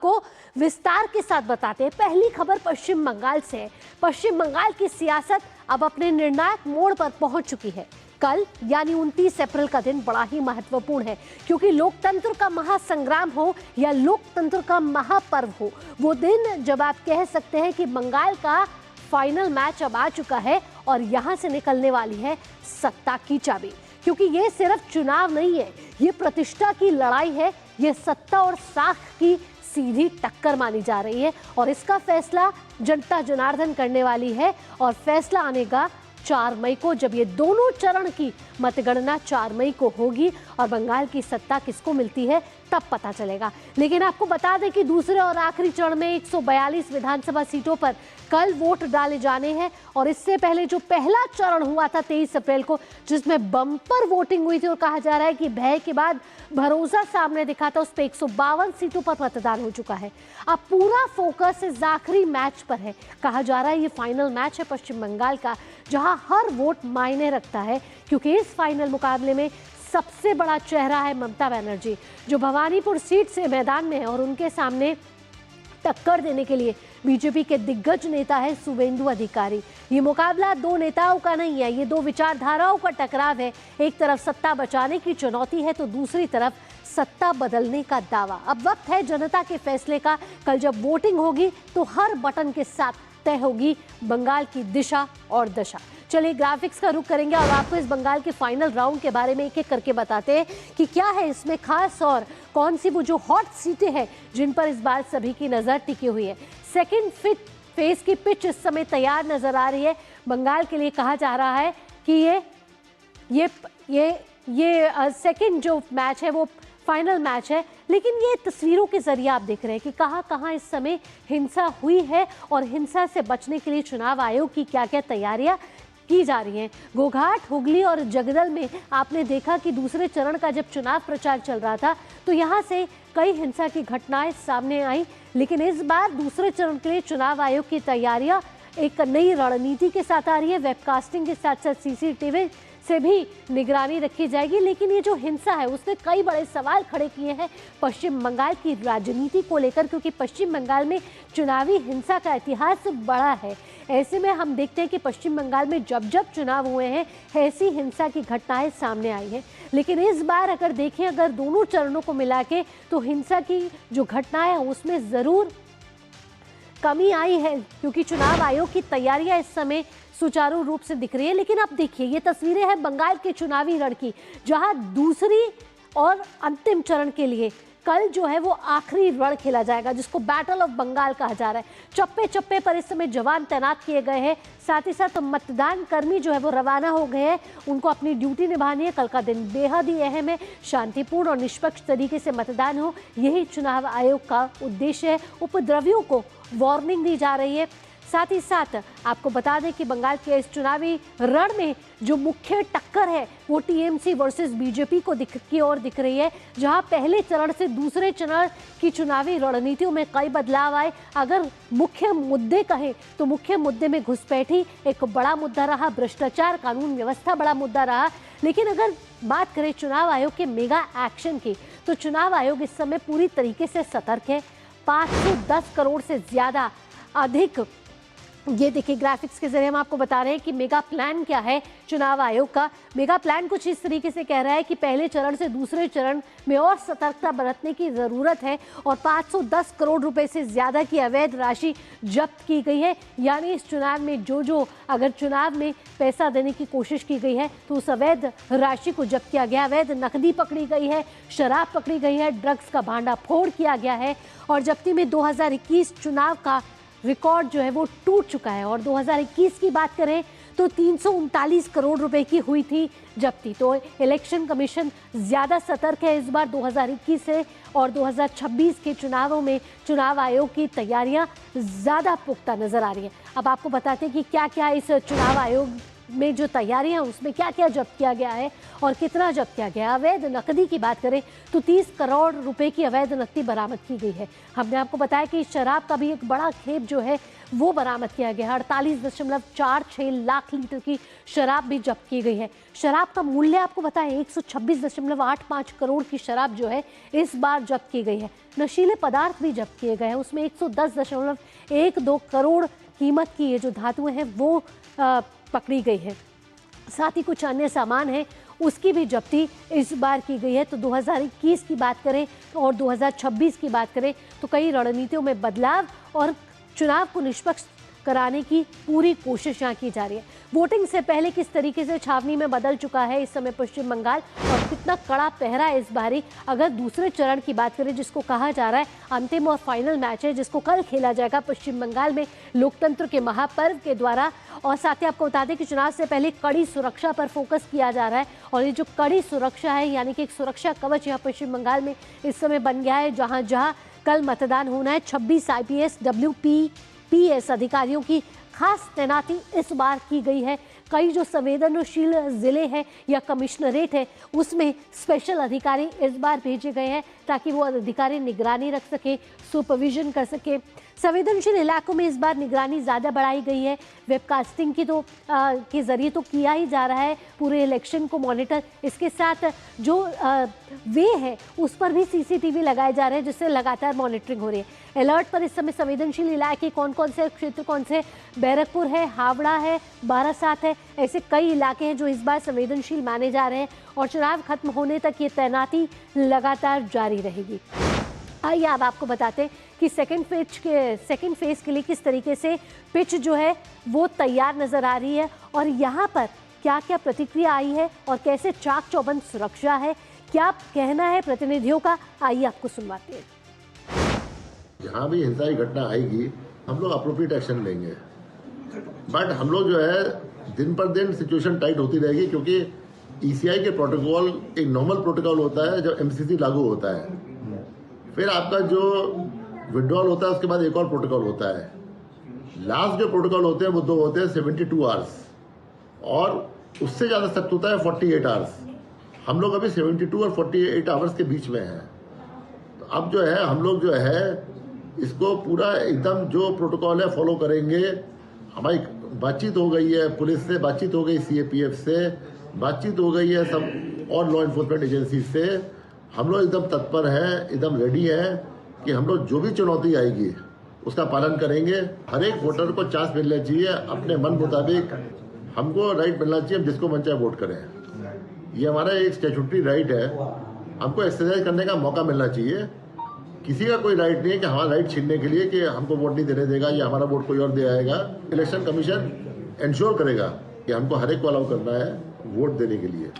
को विस्तार के साथ बताते हैं। पहली खबर पश्चिम बंगाल से है। पश्चिम बंगाल की सियासत अब अपने निर्णायक मोड़ पर पहुंच चुकी है। कल यानी 29 अप्रैल का दिन बड़ा ही महत्वपूर्ण है, क्योंकि लोकतंत्र का महासंग्राम हो या लोकतंत्र का महापर्व हो, वो दिन जब आप कह सकते हैं कि बंगाल का फाइनल मैच अब आ चुका है और यहां से निकलने वाली है सत्ता की चाबी। क्योंकि ये सिर्फ चुनाव नहीं है, ये प्रतिष्ठा की लड़ाई है, ये सत्ता और साख की सीधी टक्कर मानी जा रही है और इसका फैसला जनता जनार्दन करने वाली है। और फैसला आने का 4 मई को, जब ये दोनों चरण की मतगणना 4 मई को होगी और बंगाल की सत्ता किसको मिलती है तब पता चलेगा। लेकिन आपको बता दें कि दूसरे और आखिरी चरण में 142 विधानसभा सीटों पर कल वोट डाले जाने हैं और इससे पहले जो पहला चरण हुआ था 23 अप्रैल को, जिसमें बम्पर वोटिंग हुई थी और कहा जा रहा है कि भय के बाद भरोसा सामने दिखा था, उस पर 152 सीटों पर मतदान हो चुका है। अब पूरा फोकस इस आखिरी मैच पर है। कहा जा रहा है ये फाइनल मैच है पश्चिम बंगाल का, जहां हर वोट मायने रखता है, क्योंकि इस फाइनल मुकाबले में सबसे बड़ा चेहरा है ममता बनर्जी, जो भवानीपुर सीट से मैदान में है और उनके सामने टक्कर देने के लिए बीजेपी के दिग्गज नेता है शुवेंदु अधिकारी। ये मुकाबला दो नेताओं का नहीं है, ये दो विचारधाराओं का टकराव है। एक तरफ सत्ता बचाने की चुनौती है तो दूसरी तरफ सत्ता बदलने का दावा। अब वक्त है जनता के फैसले का। कल जब वोटिंग होगी तो हर बटन के साथ तय होगी बंगाल की दिशा और दशा। चलिए ग्राफिक्स का रुख करेंगे और आपको इस बंगाल के फाइनल राउंड के बारे में एक एक करके बताते हैं कि क्या है इसमें खास और कौन सी वो जो हॉट सीटें हैं जिन पर इस बार सभी की नज़र टिकी हुई है। सेकेंड फेज की पिच इस समय तैयार नजर आ रही है बंगाल के लिए। कहा जा रहा है कि ये सेकेंड जो मैच है वो फाइनल मैच है, लेकिन ये तस्वीरों के जरिए आप देख रहे हैं कि कहां कहां इस समय हिंसा हुई है और हिंसा से बचने के लिए चुनाव आयोग की क्या क्या तैयारियां की जा रही हैं। गोघाट, हुगली और जगदल में आपने देखा कि दूसरे चरण का जब चुनाव प्रचार चल रहा था तो यहाँ से कई हिंसा की घटनाएं सामने आई, लेकिन इस बार दूसरे चरण के लिए चुनाव आयोग की तैयारियां एक नई रणनीति के साथ आ रही है। वेबकास्टिंग के साथ साथ सीसीटीवी से भी निगरानी रखी जाएगी। लेकिन ये जो हिंसा है उसने कई बड़े सवाल खड़े किए हैं पश्चिम बंगाल की राजनीति को लेकर, क्योंकि पश्चिम बंगाल में चुनावी हिंसा का इतिहास बड़ा है। ऐसे में हम देखते हैं कि पश्चिम बंगाल में जब जब चुनाव हुए हैं ऐसी हिंसा की घटनाएं सामने आई हैं, लेकिन इस बार अगर देखें, अगर दोनों चरणों को मिला के, तो हिंसा की जो घटनाएं हैं उसमें ज़रूर कमी आई है, क्योंकि चुनाव आयोग की तैयारियां इस समय सुचारू रूप से दिख रही है। लेकिन अब देखिए ये तस्वीरें हैं बंगाल के चुनावी रण की, जहां दूसरी और अंतिम चरण के लिए कल जो है वो आखिरी रण खेला जाएगा, जिसको बैटल ऑफ बंगाल कहा जा रहा है। चप्पे चप्पे पर इस समय जवान तैनात किए गए हैं, साथ ही साथ मतदान कर्मी जो है वो रवाना हो गए हैं, उनको अपनी ड्यूटी निभानी है। कल का दिन बेहद ही अहम है, शांतिपूर्ण और निष्पक्ष तरीके से मतदान हो, यही चुनाव आयोग का उद्देश्य है। उपद्रवियों को वार्निंग दी जा रही है। साथ ही साथ आपको बता दें कि बंगाल के इस चुनावी रण में जो मुख्य टक्कर है वो टीएमसी वर्सेस बीजेपी की ओर दिख रही है, जहां पहले चरण से दूसरे चरण की चुनावी रणनीतियों में कई बदलाव आए। अगर मुख्य मुद्दे कहें तो मुख्य मुद्दे में घुसपैठी एक बड़ा मुद्दा रहा, भ्रष्टाचार, कानून व्यवस्था बड़ा मुद्दा रहा। लेकिन अगर बात करें चुनाव आयोग के मेगा एक्शन की, तो चुनाव आयोग इस समय पूरी तरीके से सतर्क है। 510 करोड़ से ज्यादा अधिक, ये देखिए ग्राफिक्स के जरिए हम आपको बता रहे हैं कि मेगा प्लान क्या है चुनाव आयोग का। मेगा प्लान कुछ इस तरीके से कह रहा है कि पहले चरण से दूसरे चरण में और सतर्कता बरतने की ज़रूरत है और 510 करोड़ रुपए से ज़्यादा की अवैध राशि जब्त की गई है। यानी इस चुनाव में जो अगर चुनाव में पैसा देने की कोशिश की गई है तो उस अवैध राशि को जब्त किया गया। अवैध नकदी पकड़ी गई है, शराब पकड़ी गई है, ड्रग्स का भांडाफोड़ किया गया है और जब्ती में 2021 चुनाव का रिकॉर्ड जो है वो टूट चुका है। और 2021 की बात करें तो 339 करोड़ रुपए की हुई थी जब्ती। तो इलेक्शन कमीशन ज़्यादा सतर्क है इस बार 2021 से, और 2026 के चुनावों में चुनाव आयोग की तैयारियां ज़्यादा पुख्ता नज़र आ रही हैं। अब आपको बताते हैं कि क्या क्या इस चुनाव आयोग में जो तैयारियां उसमें क्या क्या जब्त किया गया है और कितना जब्त किया गया। अवैध नकदी की बात करें तो 30 करोड़ रुपए की अवैध नकदी बरामद की गई है। हमने आपको बताया कि शराब का भी एक बड़ा खेप जो है वो बरामद किया गया है। 48.46 लाख लीटर की शराब भी जब्त की गई है। शराब का मूल्य आपको बताएं 126.85 करोड़ की शराब जो है इस बार जब्त की गई है। नशीले पदार्थ भी जब्त किए गए हैं, उसमें 110.12 करोड़ कीमत की ये जो धातुएं हैं वो पकड़ी गई है। साथ ही कुछ अन्य सामान है उसकी भी जब्ती इस बार की गई है। तो 2021 की बात करें और 2026 की बात करें तो कई रणनीतियों में बदलाव और चुनाव को निष्पक्ष कराने की पूरी कोशिश यहाँ की जा रही है। वोटिंग से पहले किस तरीके से छावनी में बदल चुका है इस समय पश्चिम बंगाल और कितना कड़ा पहरा है इस बारी। अगर दूसरे चरण की बात करें जिसको कहा जा रहा है अंतिम और फाइनल मैच है जिसको कल खेला जाएगा पश्चिम बंगाल में लोकतंत्र के महापर्व के द्वारा। और साथ ही आपको बता दें कि चुनाव से पहले कड़ी सुरक्षा पर फोकस किया जा रहा है और ये जो कड़ी सुरक्षा है यानी कि एक सुरक्षा कवच यहाँ पश्चिम बंगाल में इस समय बन गया है। जहाँ जहाँ कल मतदान होना है 26 IPS WPPS अधिकारियों की खास तैनाती इस बार की गई है। कई जो संवेदनशील जिले हैं या कमिश्नरेट है उसमें स्पेशल अधिकारी इस बार भेजे गए हैं ताकि वो अधिकारी निगरानी रख सके, सुपरविजन कर सके। संवेदनशील इलाकों में इस बार निगरानी ज़्यादा बढ़ाई गई है। वेबकास्टिंग की तो के ज़रिए तो किया ही जा रहा है पूरे इलेक्शन को मॉनिटर। इसके साथ जो वे है उस पर भी CCTV लगाए जा रहे हैं जिससे लगातार मॉनिटरिंग हो रही है। अलर्ट पर इस समय संवेदनशील इलाके कौन कौन से क्षेत्र कौन से, बैरकपुर है, हावड़ा है, बारासात है, ऐसे कई इलाके हैं जो इस बार संवेदनशील माने जा रहे हैं और चुनाव खत्म होने तक ये तैनाती लगातार जारी रहेगी। आइए अब आपको बताते हैं कि सेकंड फेज के लिए किस तरीके से पिच जो है वो तैयार नजर आ रही है और यहाँ पर क्या क्या प्रतिक्रिया आई है और कैसे चाक चौबंद सुरक्षा है, क्या कहना है प्रतिनिधियों का, आइए आपको सुनवाते हैं। जहाँ भी हिंसा की घटना आएगी हम लोग अप्रोप्रिएट एक्शन लेंगे, बट हम लोग जो है दिन पर दिन सिचुएशन टाइट होती रहेगी क्योंकि ECI के प्रोटोकॉल एक नॉर्मल प्रोटोकॉल होता है जब MCC लागू होता है, फिर आपका जो विड्रॉल होता है उसके बाद एक और प्रोटोकॉल होता है। लास्ट जो प्रोटोकॉल होते हैं वो दो होते हैं 72 आवर्स और उससे ज़्यादा सख्त होता है 48 आवर्स। हम लोग अभी 72 और 48 आवर्स के बीच में हैं। तो अब जो है हम लोग जो है इसको पूरा एकदम जो प्रोटोकॉल है फॉलो करेंगे। हमारी बातचीत हो गई है पुलिस से, बातचीत हो गई CAPF से, बातचीत हो गई है सब और लॉ इन्फोर्समेंट एजेंसी से। हम लोग एकदम तत्पर हैं, एकदम रेडी हैं कि हम लोग जो भी चुनौती आएगी उसका पालन करेंगे। हर एक वोटर को चांस मिलना चाहिए, अपने मन मुताबिक हमको राइट मिलना चाहिए, हम जिसको मन चाहे वोट करें। ये हमारा एक स्टैट्यूटरी राइट है, हमको एक्सरसाइज करने का मौका मिलना चाहिए। किसी का कोई राइट नहीं है कि हमारा राइट छीनने के लिए कि हमको वोट नहीं देने देगा या हमारा वोट कोई और दे आएगा। इलेक्शन कमीशन इंश्योर करेगा कि हमको हर एक को अलाउ करना है वोट देने के लिए।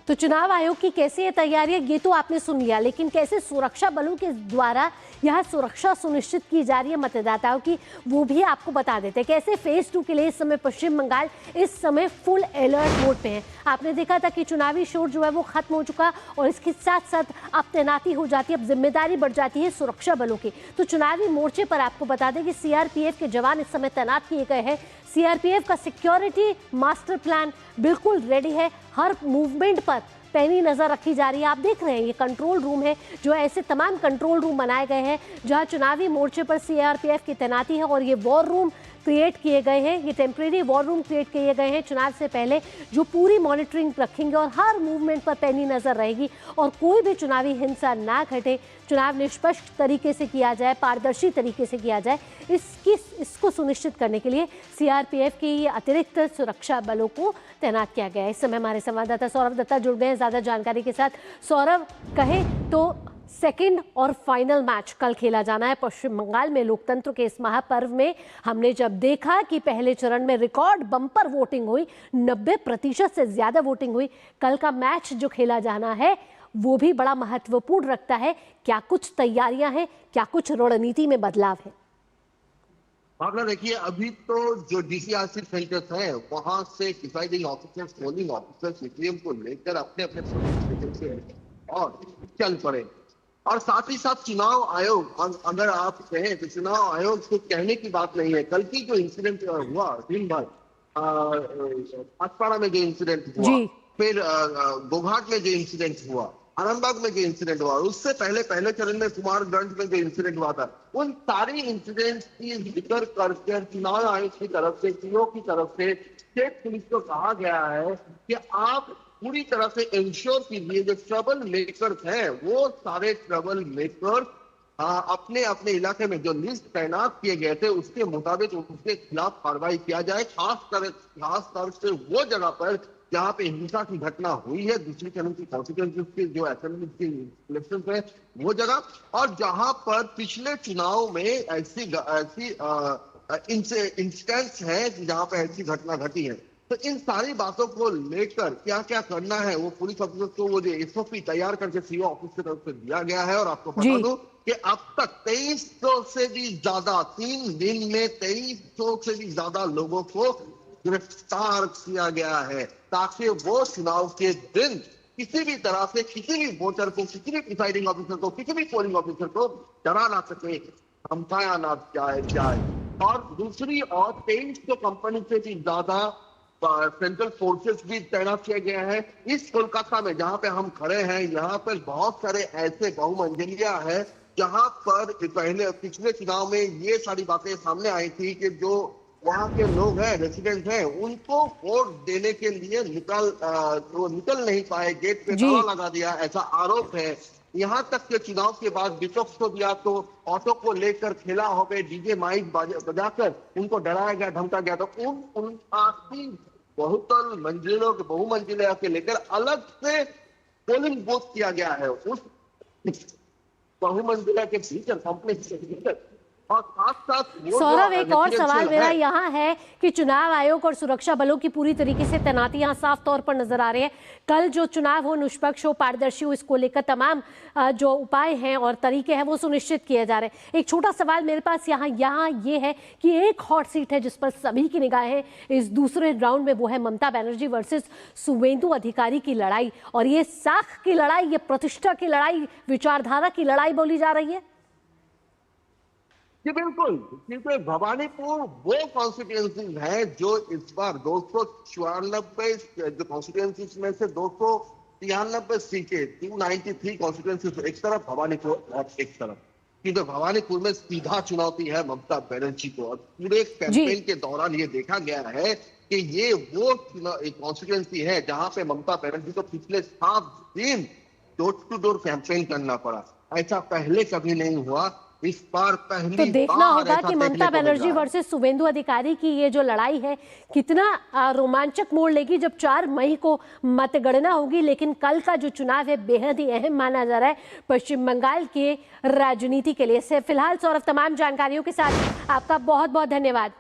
तो चुनाव आयोग की कैसे ये तैयारियां ये तो आपने सुन लिया, लेकिन कैसे सुरक्षा बलों के द्वारा यह सुरक्षा सुनिश्चित की जा रही है मतदाताओं की वो भी आपको बता देते हैं। कैसे फेज 2 के लिए इस समय पश्चिम बंगाल इस समय फुल अलर्ट मोड पे है। आपने देखा था कि चुनावी शोर जो है वो खत्म हो चुका और इसके साथ साथ अब तैनाती हो जाती है, अब जिम्मेदारी बढ़ जाती है सुरक्षा बलों की। तो चुनावी मोर्चे पर आपको बता दें कि CRPF के जवान इस समय तैनात किए गए हैं। CRPF का सिक्योरिटी मास्टर प्लान बिल्कुल रेडी है, हर मूवमेंट पर पैनी नजर रखी जा रही है। आप देख रहे हैं ये कंट्रोल रूम है, जो ऐसे तमाम कंट्रोल रूम बनाए गए हैं जहां चुनावी मोर्चे पर CRPF की तैनाती है और ये वॉर रूम क्रिएट किए गए हैं, ये टेम्परेरी वॉर रूम क्रिएट किए गए हैं चुनाव से पहले, जो पूरी मॉनिटरिंग रखेंगे और हर मूवमेंट पर पैनी नजर रहेगी और कोई भी चुनावी हिंसा ना घटे, चुनाव निष्पक्ष तरीके से किया जाए, पारदर्शी तरीके से किया जाए, इसको सुनिश्चित करने के लिए CRPF की अतिरिक्त सुरक्षा बलों को तैनात किया गया है। इस समय हमारे संवाददाता सौरभ दत्ता जुड़ गए हैं ज्यादा जानकारी के साथ। सौरभ, कहे तो सेकंड और फाइनल मैच कल खेला जाना है पश्चिम बंगाल में लोकतंत्र के इस महापर्व में। हमने जब देखा कि पहले चरण में रिकॉर्ड बम्पर वोटिंग हुई, 90% से ज्यादा वोटिंग हुई, कल का मैच जो खेला जाना है वो भी बड़ा महत्वपूर्ण रखता है। क्या कुछ तैयारियां हैं, क्या कुछ रणनीति में बदलाव है? भावना, देखिए अभी तो जो DCRC सेंटर्स हैं वहां से deciding officers, polling officers EVM को लेकर अपने अपने और चल पड़े। और साथ ही साथ चुनाव आयोग, अगर आप कहें तो चुनाव आयोग को कहने की बात नहीं है। कल की जो इंसिडेंट हुआ दिन भर, पासपाड़ा में जो इंसिडेंट हुआ, जी। फिर गोघाट में जो इंसिडेंट हुआ, आरामबाग में जो इंसिडेंट हुआ, उससे पहले चरण में कुमारगंज में जो इंसिडेंट हुआ था, उन सारी इंसिडेंट की जिक्र करके चुनाव आयोग की तरफ से, सीओ की तरफ से स्टेट पुलिस को कहा गया है कि आप पूरी तरह से इंश्योर कीजिए जो ट्रबल मेकर्स हैं, वो सारे ट्रबल मेकर्स अपने अपने इलाके में जो लिस्ट तैनात किए गए थे उसके मुताबिक उनके खिलाफ कार्रवाई किया जाए। खास तौर से वो जगह पर जहां पे हिंसा की घटना हुई है, दूसरी चरण की कॉन्सिक्वेंसेस की जो असेंबली की इलेक्शन है वो जगह, और जहां पर पिछले चुनाव में ऐसी इंस्टेंस है जहां पे ऐसी घटना घटी है। तो इन सारी बातों को लेकर क्या क्या करना है वो पुलिस ऑफिसर को वो जो एसओपी तैयार करके सीओ ऑफिस की तरफ से दिया गया है। और आपको बता दूं कि अब तक 2300 से भी ज्यादा, 3 दिन में 2300 से भी ज्यादा लोगों को गिरफ्तार किया गया है, ताकि वो चुनाव के दिन किसी भी तरह से किसी भी वोटर को, किसी भी प्रिसाइडिंग ऑफिसर को, किसी भी पोलिंग ऑफिसर को डरा ना सके, धमकाया ना जाए। और दूसरी ओर 2300 कंपनी से भी ज्यादा सेंट्रल फोर्सेस भी तैनात किए गए हैं। इस कोलकाता में जहां पे हम खड़े हैं, यहाँ पर बहुत सारे ऐसे बहुमंजिलिया है जहां पर पिछले चुनाव में ये सारी बातें सामने आई थी कि जो वहां के लोग हैं, रेसिडेंट हैं, उनको वोट देने के लिए निकल नहीं पाए, गेट पे ताला लगा दिया, ऐसा आरोप है। यहाँ तक के चुनाव के बाद विपक्ष को दिया तो ऑटो को लेकर खेला हो गए, डीजे माइक बजाकर उनको डराया गया, धमका गया। तो उन 80 बहुमंजिले के लेकर अलग से पोलिंग बूथ किया गया है उस बहुमंजिला के भीतर, कॉम्प्लेक्स के भीतर। और साथ सौरभ, एक और सवाल मेरा यहाँ है कि चुनाव आयोग और सुरक्षा बलों की पूरी तरीके से तैनाती यहाँ साफ तौर पर नजर आ रही है। कल जो चुनाव हो निष्पक्ष हो, पारदर्शी हो, इसको लेकर तमाम जो उपाय हैं और तरीके हैं वो सुनिश्चित किए जा रहे हैं। एक छोटा सवाल मेरे पास यहाँ ये है कि एक हॉट सीट है जिस पर सभी की निगाहें इस दूसरे राउंड में, वो है ममता बनर्जी वर्सेस शुवेंदु अधिकारी की लड़ाई। और ये साख की लड़ाई, ये प्रतिष्ठा की लड़ाई, विचारधारा की लड़ाई बोली जा रही है। जी बिल्कुल, क्योंकि भवानीपुर वो कॉन्स्टिट्यूएंसी है जो इस बार 294 जो कॉन्स्टिट्यूएंसी में से 293 सीटें, 293 कॉन्स्टिट्यूएंसी एक तरफ भवानीपुर और एक तरफ, क्योंकि भवानीपुर में सीधा चुनौती है ममता बनर्जी को। और पूरे कैंपेन के दौरान ये देखा गया है कि ये वो कॉन्स्टिट्यूएंसी है जहां पे ममता बनर्जी को पिछले 7 दिन डोर टू डोर कैंपेन करना पड़ा। ऐसा पहले कभी नहीं हुआ, इस बार पहली तो देखना होगा कि ममता बनर्जी बार वर्सेस शुवेंदु अधिकारी की ये जो लड़ाई है कितना रोमांचक मोड़ लेगी जब 4 मई को मतगणना होगी। लेकिन कल का जो चुनाव है बेहद ही अहम माना जा रहा है पश्चिम बंगाल के राजनीति के लिए। फिलहाल सौरभ, तमाम जानकारियों के साथ आपका बहुत बहुत धन्यवाद।